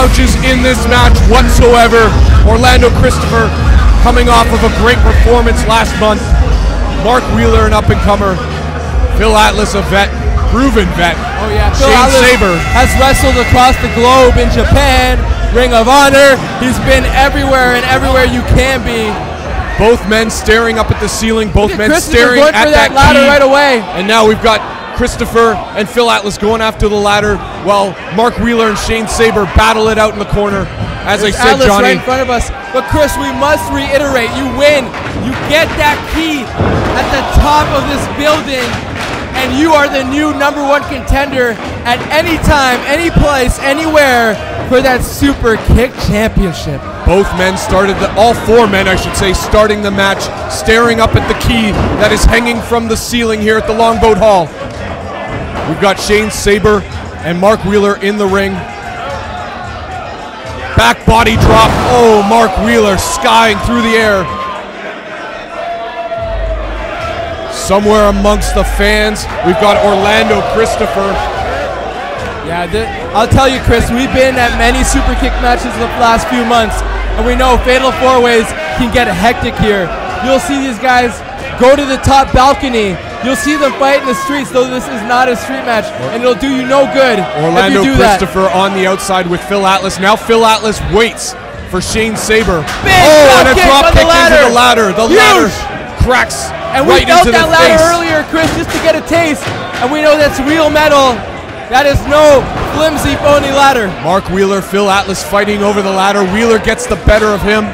slouches in this match whatsoever. Orlando Christopher coming off of a great performance last month. Mark Wheeler, an up-and-comer. Phil Atlas, a vet, proven vet. Oh yeah, Phil Shane Atlas Sabre has wrestled across the globe in Japan, Ring of Honor. He's been everywhere and everywhere you can be. Both men staring up at the ceiling, both men staring going at for that ladder key. right away. And now we've got Christopher and Phil Atlas going after the ladder while Mark Wheeler and Shane Sabre battle it out in the corner. As I said, Atlas Johnny. right in front of us. But Chris, we must reiterate, you win. You get that key at the top of this building, and you are the new #1 contender at any time, any place, anywhere for that Super Kick Championship. Both men started, all four men I should say, starting the match, staring up at the key that is hanging from the ceiling here at the Longboat Hall. We've got Shane Sabre and Mark Wheeler in the ring. Back body drop. Oh, Mark Wheeler skying through the air. Somewhere amongst the fans, we've got Orlando Christopher. Yeah, I'll tell you, Chris, we've been at many Super Kick matches in the last few months, and we know Fatal 4-Ways can get hectic here. You'll see these guys go to the top balcony. You'll see them fight in the streets, though this is not a street match, and it'll do you no good Orlando if you do Christopher on the outside with Phil Atlas. Now Phil Atlas waits for Shane Sabre. Big and a drop kick into the ladder. The ladder cracks and right we felt into that the ladder face. earlier, Chris, just to get a taste, and we know that's real metal. That is no flimsy, phony ladder. Mark Wheeler, Phil Atlas fighting over the ladder. Wheeler gets the better of him.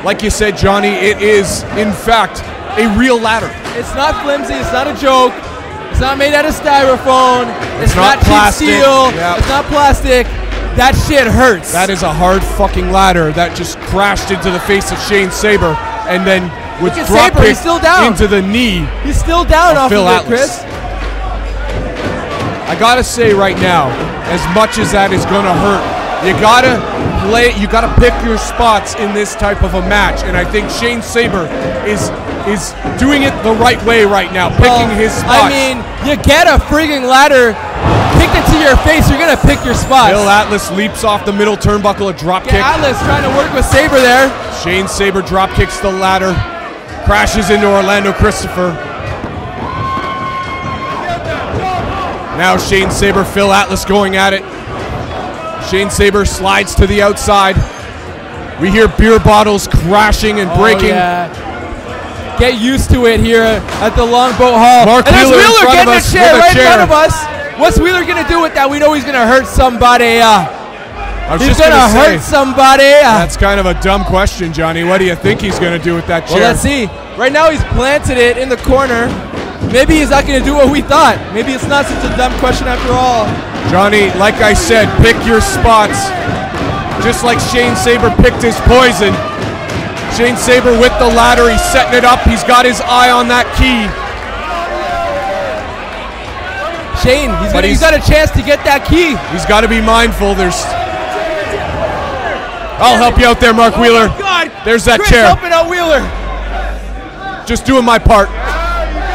Like you said, Johnny, it is, in fact, a real ladder. It's not flimsy. It's not a joke. It's not made out of styrofoam. It's not cheap plastic. steel. Yep. It's not plastic. That shit hurts. That is a hard fucking ladder that just crashed into the face of Shane Sabre and then with drop Sabre, kick he's still down. into the knee. He's still down off Phil of it, Atlas. Chris. I gotta say right now, as much as that is gonna hurt, you gotta pick your spots in this type of a match, and I think Shane Sabre is doing it the right way right now, picking his spots. I mean, you get a frigging ladder, kick it to your face, you're gonna pick your spots. Phil Atlas leaps off the middle turnbuckle, a drop kick. Atlas trying to work with Sabre there. Shane Sabre drop kicks the ladder, crashes into Orlando Christopher. Now Shane Sabre, Phil Atlas going at it. Shane Sabre slides to the outside. We hear beer bottles crashing and breaking. Yeah. Get used to it here at the Longboat Hall. Mark and Wheeler Wheeler in front getting of a us chair with a right chair. in front of us. What's Wheeler gonna do with that? We know he's gonna hurt somebody. He's gonna hurt somebody. That's kind of a dumb question, Johnny. What do you think he's gonna do with that chair? Well, let's see. Right now he's planted it in the corner. Maybe he's not gonna do what we thought. Maybe it's not such a dumb question after all. Johnny, like I said, pick your spots. Just like Shane Sabre picked his poison. Shane Sabre with the ladder, he's setting it up. He's got his eye on that key. Shane, he's got a chance to get that key. He's got to be mindful. I'll help you out there, Mark Wheeler. Oh God, there's that Chris chair. Helping out Wheeler. Just doing my part.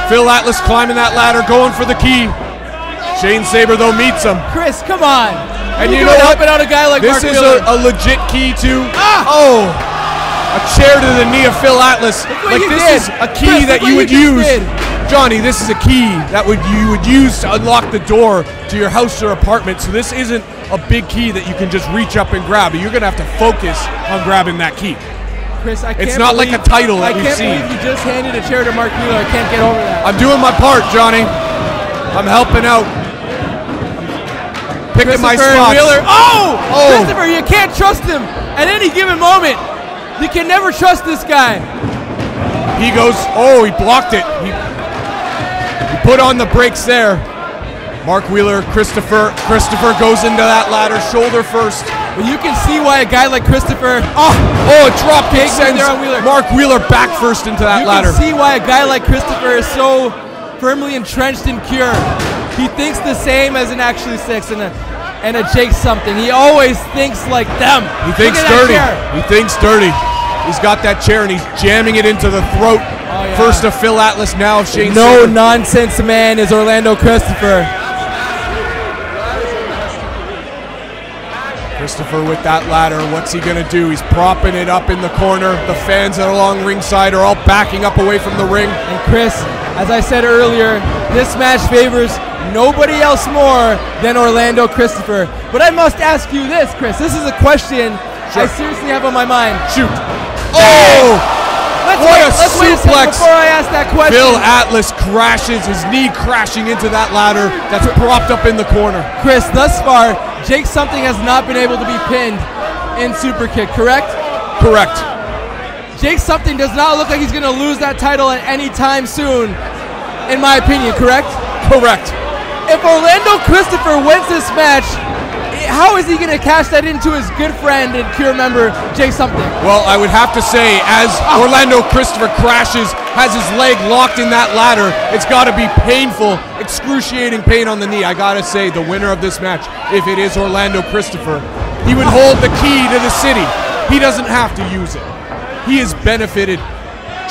Phil Atlas climbing that ladder, going for the key. Shane Sabre, though, meets him. Chris, come on. And you know what? Helping out a guy like this Mark is Wheeler. a legit key, too. Oh! A chair to the knee of Phil Atlas. Like, this is a key that you would use. Johnny, this is a key that you would use to unlock the door to your house or apartment. So this isn't a big key that you can just reach up and grab. You're going to have to focus on grabbing that key. Chris, I can't it's not like a title that we've seen. I can't believe you just handed a chair to Mark Wheeler. I can't get over that. I'm doing my part, Johnny. I'm helping out. Picking my spots. Wheeler. Oh! Christopher, you can't trust him at any given moment. You can never trust this guy. He goes, he blocked it. He put on the brakes there. Mark Wheeler, Christopher goes into that ladder, shoulder first. Well, you can see why a guy like Christopher. A drop kick sends there on Wheeler. Mark Wheeler back first into that ladder. You can see why a guy like Christopher is so firmly entrenched in Cure. He thinks the same as an Actually Six and a Jake something. He always thinks like them. He thinks dirty. He thinks dirty. He's got that chair and he's jamming it into the throat. First of Phil Atlas, now of Shane Sabre. No nonsense man is Orlando Christopher. Christopher with that ladder. What's he going to do? He's propping it up in the corner. The fans that are along ringside are all backing up away from the ring. And Chris, as I said earlier, this match favors nobody else more than Orlando Christopher. But I must ask you this, Chris. This is a question I seriously have on my mind. Shoot. Oh! Let's wait a second before I ask that question. Phil Atlas crashes, his knee crashing into that ladder that's propped up in the corner. Chris, thus far, Jake Something has not been able to be pinned in Superkick, correct? Correct. Jake Something does not look like he's going to lose that title at any time soon, in my opinion, correct? Correct. If Orlando Christopher wins this match, how is he going to cash that into his good friend and Cure member, Jake Something? Well, I would have to say, as Orlando Christopher crashes, has his leg locked in that ladder, it's got to be painful, excruciating pain on the knee. I got to say, the winner of this match, if it is Orlando Christopher, he would hold the key to the city. He doesn't have to use it. He has benefited.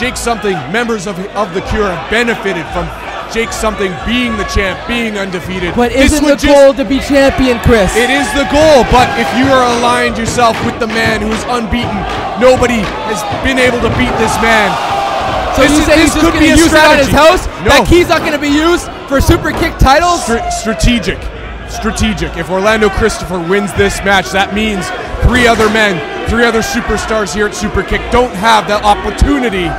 Jake Something, members of the Cure have benefited from Jake Something being the champ, being undefeated. But isn't the goal to be champion, Chris? It is the goal, but if you are aligned yourself with the man who's unbeaten, nobody has been able to beat this man. So you say he's just going to use it on his house? No. That key's not going to be used for Superkick titles? Strategic. If Orlando Christopher wins this match, that means three other men, three other superstars here at Superkick don't have that opportunity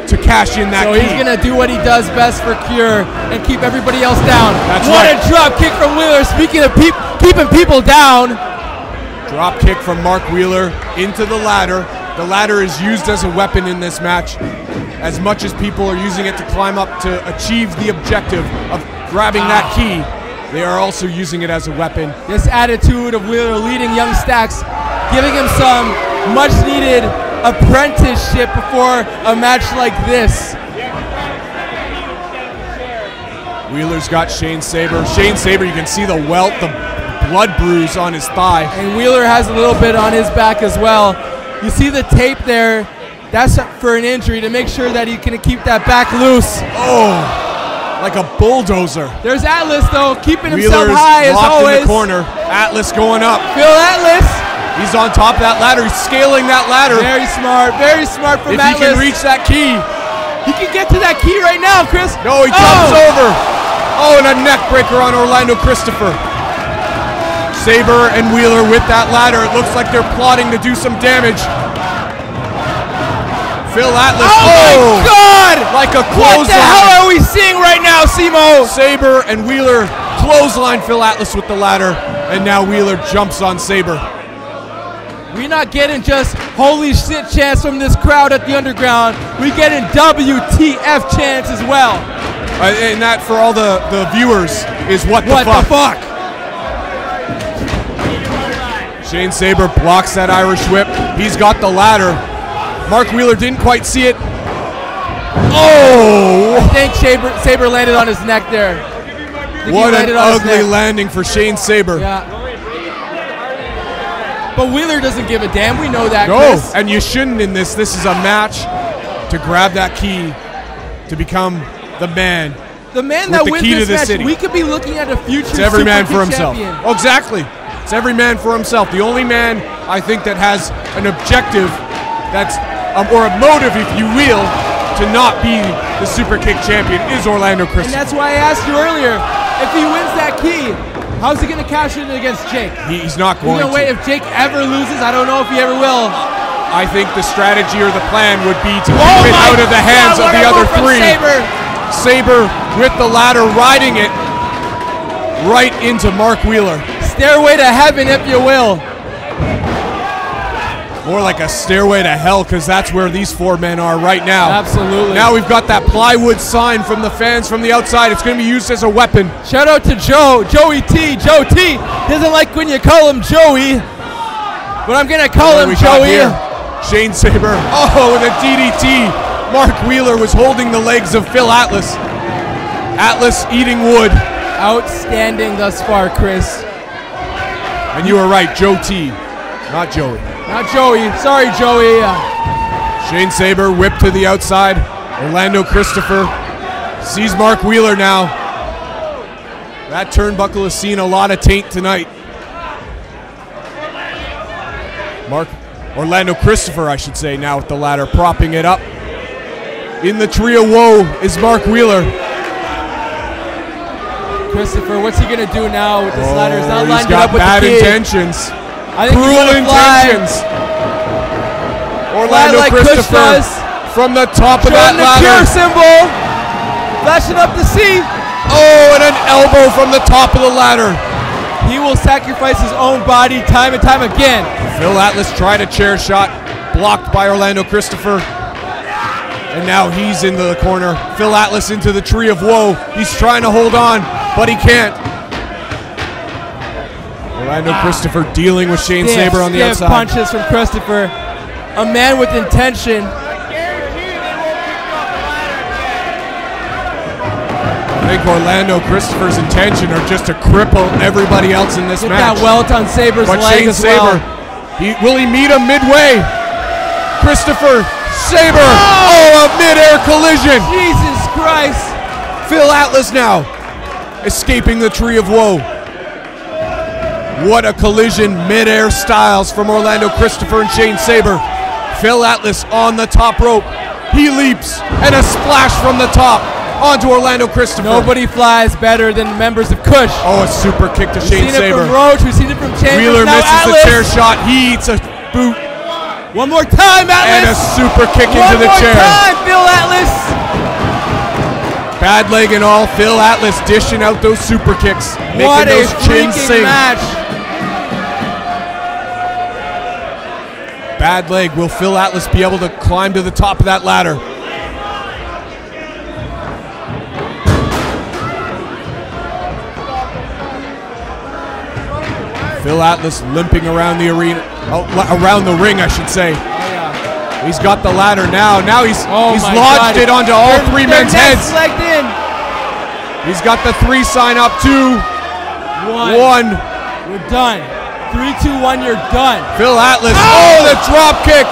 to cash in that key. So he's going to do what he does best for Cure and keep everybody else down. That's what right. a drop kick from Wheeler. Speaking of keeping people down. Drop kick from Mark Wheeler into the ladder. The ladder is used as a weapon in this match. As much as people are using it to climb up to achieve the objective of grabbing that key, they are also using it as a weapon. This attitude of Wheeler leading young Stacks, giving him some much needed apprenticeship before a match like this. Wheeler's got Shane Sabre. Shane Sabre, you can see the welt, the blood bruise on his thigh. And Wheeler has a little bit on his back as well. You see the tape there. That's for an injury to make sure that he can keep that back loose. Oh, like a bulldozer. There's Atlas though, keeping Wheeler's himself high as always. In the corner. Atlas going up. Phil Atlas. He's on top of that ladder. He's scaling that ladder. Very smart from Atlas. If he can reach that key. He can get to that key right now, Chris. No, he jumps over. Oh, and a neck breaker on Orlando Christopher. Sabre and Wheeler with that ladder. It looks like they're plotting to do some damage. Phil Atlas. Oh my God! Like a clothesline. What the hell are we seeing right now, Simo? Sabre and Wheeler clothesline Phil Atlas with the ladder. And now Wheeler jumps on Sabre. We're not getting just holy shit chants from this crowd at the underground. We're getting WTF chants as well. And that, for all the viewers, is what the fuck. Shane Sabre blocks that Irish whip. He's got the ladder. Mark Wheeler didn't quite see it. Oh! I think Sabre landed on his neck there. What an ugly landing for Shane Sabre. Yeah. But Wheeler doesn't give a damn. We know that, No, Chris. and you shouldn't in this. This is a match to grab that key, to become the man. The man that wins this match, we could be looking at a future It's every man for himself. champion. Oh, exactly. It's every man for himself. The only man, I think, that has an objective that's, or a motive, if you will, to not be the Superkick champion is Orlando Christopher. And that's why I asked you earlier, if he wins that key, how's he going to cash in against Jake? He's not going to. Wait, if Jake ever loses, I don't know if he ever will. I think the strategy or the plan would be to keep it out of the hands of the other three. Sabre with the ladder, riding it right into Mark Wheeler. Stairway to heaven, if you will. More like a stairway to hell, because that's where these four men are right now. Absolutely. Now we've got that plywood sign from the fans from the outside. It's going to be used as a weapon. Shout out to Joey T. Joe T doesn't like when you call him Joey, but I'm going to call him Joey. Shane Sabre. Oh, with a DDT. Mark Wheeler was holding the legs of Phil Atlas. Atlas eating wood. Outstanding thus far, Chris. And you were right, Joe T, not Joey. Not Joey. Sorry, Joey. Shane Sabre whipped to the outside. Orlando Christopher sees Mark Wheeler now. That turnbuckle has seen a lot of taint tonight. Orlando Christopher, I should say, now with the ladder, propping it up. In the tree of woe is Mark Wheeler. Christopher, what's he gonna do now with this ladder? He's not lined up with bad the key. intentions. I think Cruel intentions. Orlando Christopher from the top of that ladder. The cure symbol. Flashing up to see. Oh, and an elbow from the top of the ladder. He will sacrifice his own body time and time again. Phil Atlas tried a chair shot, blocked by Orlando Christopher. And now he's into the corner. Phil Atlas into the tree of woe. He's trying to hold on, but he can't. Orlando Christopher dealing with Shane Sabre on the outside. Punches from Christopher. A man with intention. I think Orlando Christopher's intention are just to cripple everybody else in this match. That welt on Sabre's leg Shane as well. Will he meet him midway? Christopher, Sabre, a mid-air collision. Jesus Christ. Phil Atlas now escaping the tree of woe. What a collision, mid-air styles from Orlando Christopher and Shane Sabre. Phil Atlas on the top rope. He leaps, and a splash from the top onto Orlando Christopher. Nobody flies better than members of Kush. Oh, a super kick to Shane Sabre. We've seen it from Roach, we've seen it from Chambers. Wheeler now misses Atlas. the chair shot. He eats a boot. One more time, Atlas. And a super kick into the chair. One more time, Phil Atlas. Bad leg and all. Phil Atlas dishing out those super kicks. What making those a chins freaking sing. match. Bad leg. Will Phil Atlas be able to climb to the top of that ladder? Phil Atlas limping around the arena, around the ring, I should say. He's got the ladder now. Now he's lodged it onto all three men's heads. Legged in. He's got the 3 sign up. 2, 1. You're done. 3, 2, 1. You're done. Phil Atlas. Oh, the drop kick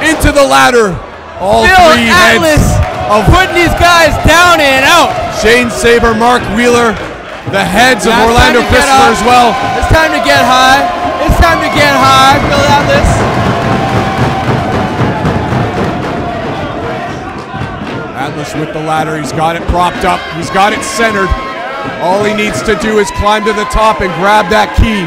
into the ladder. All Phil 3 Atlas heads of putting these guys down and out. Shane Sabre, Mark Wheeler, the heads of Orlando Christopher as well. It's time to get high. It's time to get high, Phil Atlas. Atlas with the ladder. He's got it propped up. He's got it centered. All he needs to do is climb to the top and grab that key.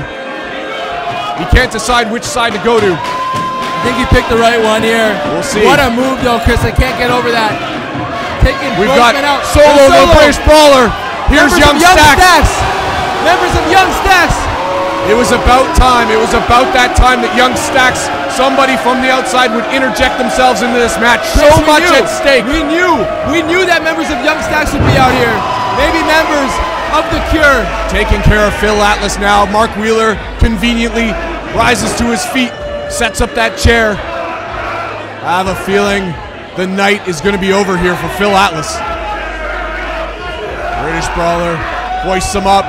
He can't decide which side to go to. I think he picked the right one here. We'll see. What a move, though, Chris. I can't get over that. We've got Solo, the British Brawler. Here's Young Stacks. Members of Young Stacks. It was about time. It was about that time that Young Stacks, somebody from the outside, would interject themselves into this match. So much at stake. We knew that members of Young Stacks would be out here. Maybe members of the Cure. Taking care of Phil Atlas now. Mark Wheeler conveniently rises to his feet, sets up that chair. I have a feeling the night is going to be over here for Phil Atlas. British Brawler hoists him up.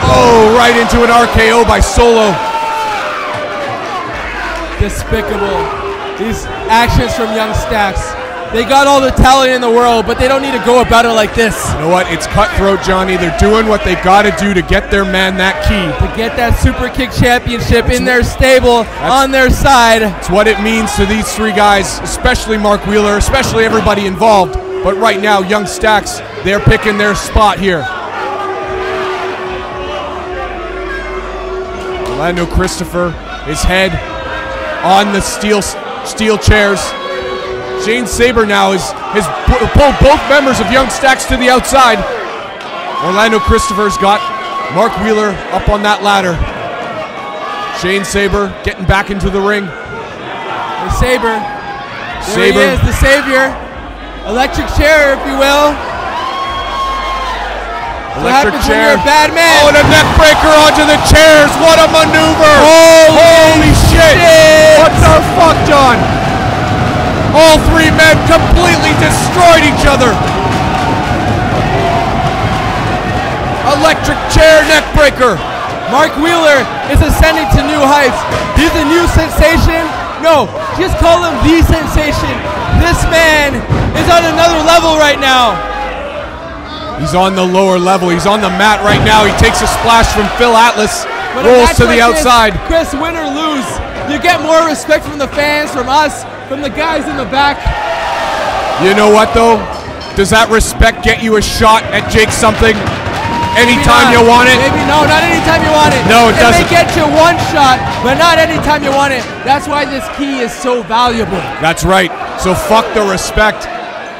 Oh, right into an RKO by Solo. Despicable. These actions from Young Stacks. They got all the talent in the world, but they don't need to go about it like this. You know what? It's cutthroat, Johnny. They're doing what they got to do to get their man that key. To get that Superkick championship in their stable, on their side. It's what it means to these 3 guys, especially Mark Wheeler, especially everybody involved. But right now, Young Stacks, they're picking their spot here. Orlando Christopher, his head on the steel chairs. Shane Sabre now has pulled both members of Young Stacks to the outside. Orlando Christopher's got Mark Wheeler up on that ladder. Shane Sabre getting back into the ring. The Sabre. There he is, the savior. Electric chair, if you will. Electric chair. You're a bad man. Oh, and a neck breaker onto the chairs. What a maneuver. Holy shit. What the fuck, John? All 3 men completely destroyed each other. Electric chair neck breaker. Mark Wheeler is ascending to new heights. He's a new sensation. No, just call him the sensation. This man is on another level right now. He's on the lower level. He's on the mat right now. He takes a splash from Phil Atlas. Rolls to the outside. Chris, win or lose, You get more respect from the fans, from us, from the guys in the back. You know what though? Does that respect get you a shot at Jake something? Anytime you want it? Maybe no, not anytime you want it. No, it doesn't. It may get you one shot, but not anytime you want it. That's why this key is so valuable. That's right. So fuck the respect.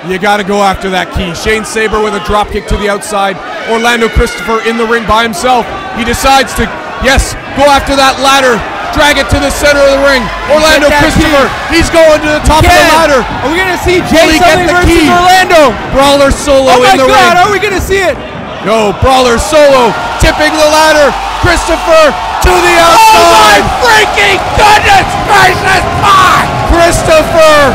You got to go after that key. Shane Sabre with a drop kick to the outside. Orlando Christopher in the ring by himself. He decides to, yes, go after that ladder. Drag it to the center of the ring. Orlando Christopher, he's going to the top of the ladder. Are we going to see Jake versus key? Orlando? Brawler solo in the ring. Oh my God, are we going to see it? No, Brawler solo, tipping the ladder. Christopher to the outside. Oh my freaking goodness gracious, fuck! Christopher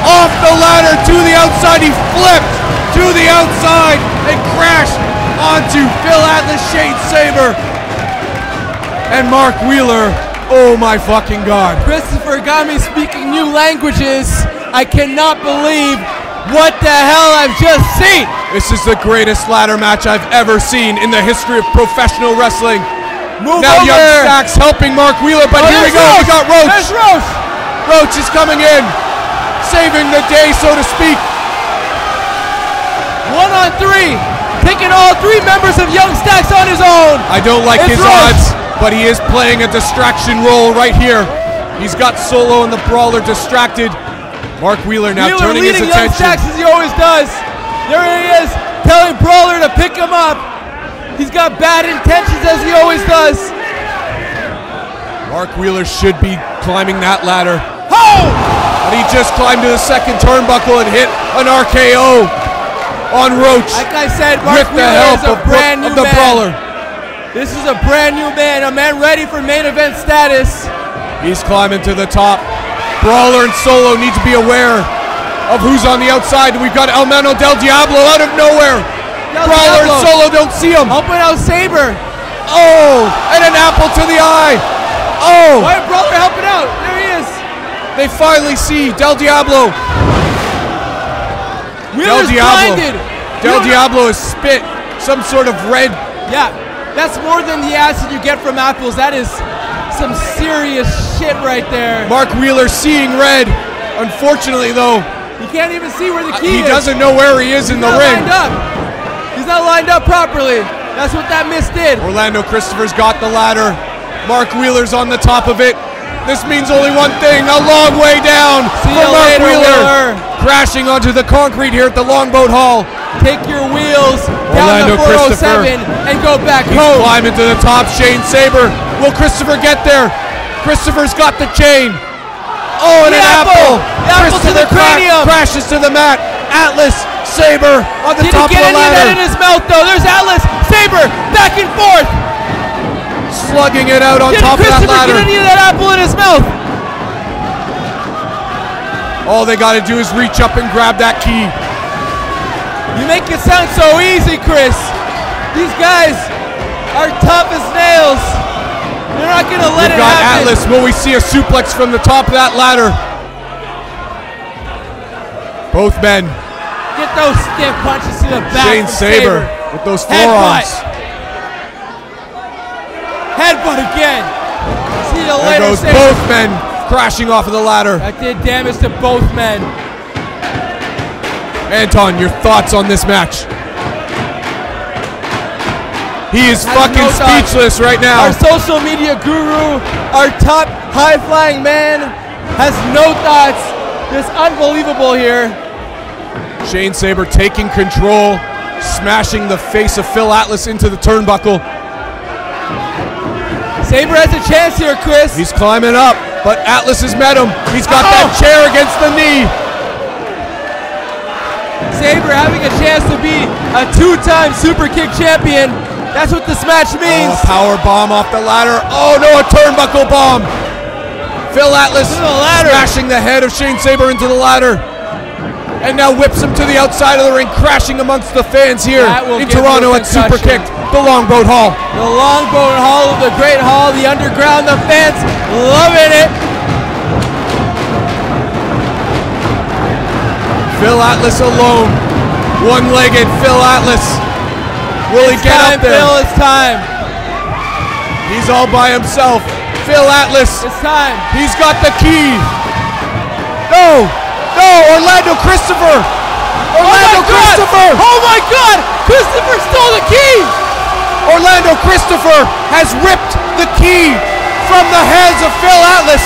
off the ladder to the outside. He flipped to the outside and crashed onto Phil Atlas, Shane Sabre, and Mark Wheeler. Oh my fucking God. Christopher got me speaking new languages. I cannot believe what the hell I've just seen. This is the greatest ladder match I've ever seen in the history of professional wrestling. Move now over. Young Stacks helping Mark Wheeler, but here we go. We got Roach. There's Roach. Roach is coming in, saving the day, so to speak. 1-on-3, taking all 3 members of Young Stacks on his own. I don't like his Roach. odds, but he is playing a distraction role right here. He's got Solo and the Brawler distracted. Mark Wheeler now turning his attention. Young Stacks as he always does. There he is, telling Brawler to pick him up. He's got bad intentions as he always does. Mark Wheeler should be climbing that ladder. Oh! But he just climbed to the second turnbuckle and hit an RKO on Roach. Like I said, Mark Wheeler is a brand new man. Brawler. This is a brand new man, a man ready for main event status. He's climbing to the top. Brawler and Solo need to be aware of who's on the outside. We've got El Mano del Diablo out of nowhere. Brawler and Solo don't see him. Helping out Sabre. Oh, and an apple to the eye. Oh. Why is Brawler helping out? There he is. They finally see Del Diablo. Wheeler's blinded. Del Diablo has spit some sort of red. Yeah, that's more than the acid you get from apples. That is some serious shit right there. Mark Wheeler seeing red. Unfortunately, though, he can't even see where the key is. He doesn't know where he is in the ring. He's not lined up properly. That's what that miss did. Orlando Christopher's got the ladder. Mark Wheeler's on the top of it. This means only one thing, a long way down for Mark Wheeler. Crashing onto the concrete here at the Longboat Hall. Take your wheels down to 407 and go back home. He's climbing to the top, Shane Sabre. Will Christopher get there? Christopher's got the chain. Oh, and an apple. The apple to the cranium. Crashes to the mat. Atlas, Sabre on the top of the ladder. Didn't get any of that in his mouth though. There's Atlas, Sabre, back and forth. Slugging it out on top of that ladder. Didn't get any of that apple in his mouth. All they got to do is reach up and grab that key. You make it sound so easy, Chris. These guys are tough as nails. They're not going to let it happen. We've got Atlas. Will we see a suplex from the top of that ladder? Both men. Get those stiff punches to the back. Shane Sabre with those forearms. Headbutt again. See you later, there goes Sabre. Both men crashing off of the ladder. That did damage to both men. Anton, your thoughts on this match? He is fucking speechless right now. Our social media guru, our top high-flying man, has no thoughts. It's unbelievable here. Shane Sabre taking control, smashing the face of Phil Atlas into the turnbuckle. Sabre has a chance here, Chris. He's climbing up, but Atlas has met him. He's got that chair against the knee. Sabre having a chance to be a 2-time Superkick champion. That's what this match means. Oh, power bomb off the ladder. Oh no, a turnbuckle bomb. Phil Atlas smashing the head of Shane Sabre into the ladder. And now whips him to the outside of the ring, crashing amongst the fans here in Toronto at Superkick'd, the Longboat Hall. The Longboat Hall of the Great Hall, the underground, the fans loving it. Phil Atlas alone, one-legged Phil Atlas. Will he get up there? Phil, it's time. He's all by himself. Phil Atlas. It's time. He's got the key. No, Orlando Christopher. Christopher. Oh my God! Christopher stole the key. Orlando Christopher has ripped the key from the hands of Phil Atlas.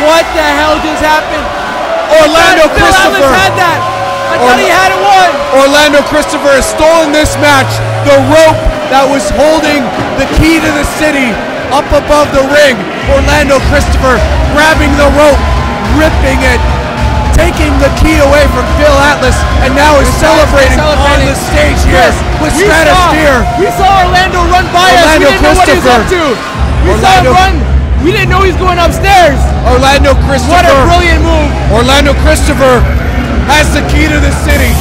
What the hell just happened? Orlando Christopher. Phil Atlas had that. I thought he had it won. Orlando Christopher has stolen this match. The rope that was holding the key to the city up above the ring. Orlando Christopher grabbing the rope, ripping it, taking the key away from Phil Atlas, and now is celebrating on the stage here with Stratosphere. We saw Orlando run by us. We didn't know what he was up to. We saw him run. We didn't know he was going upstairs. Orlando Christopher. What a brilliant move. Orlando Christopher has the key to the city.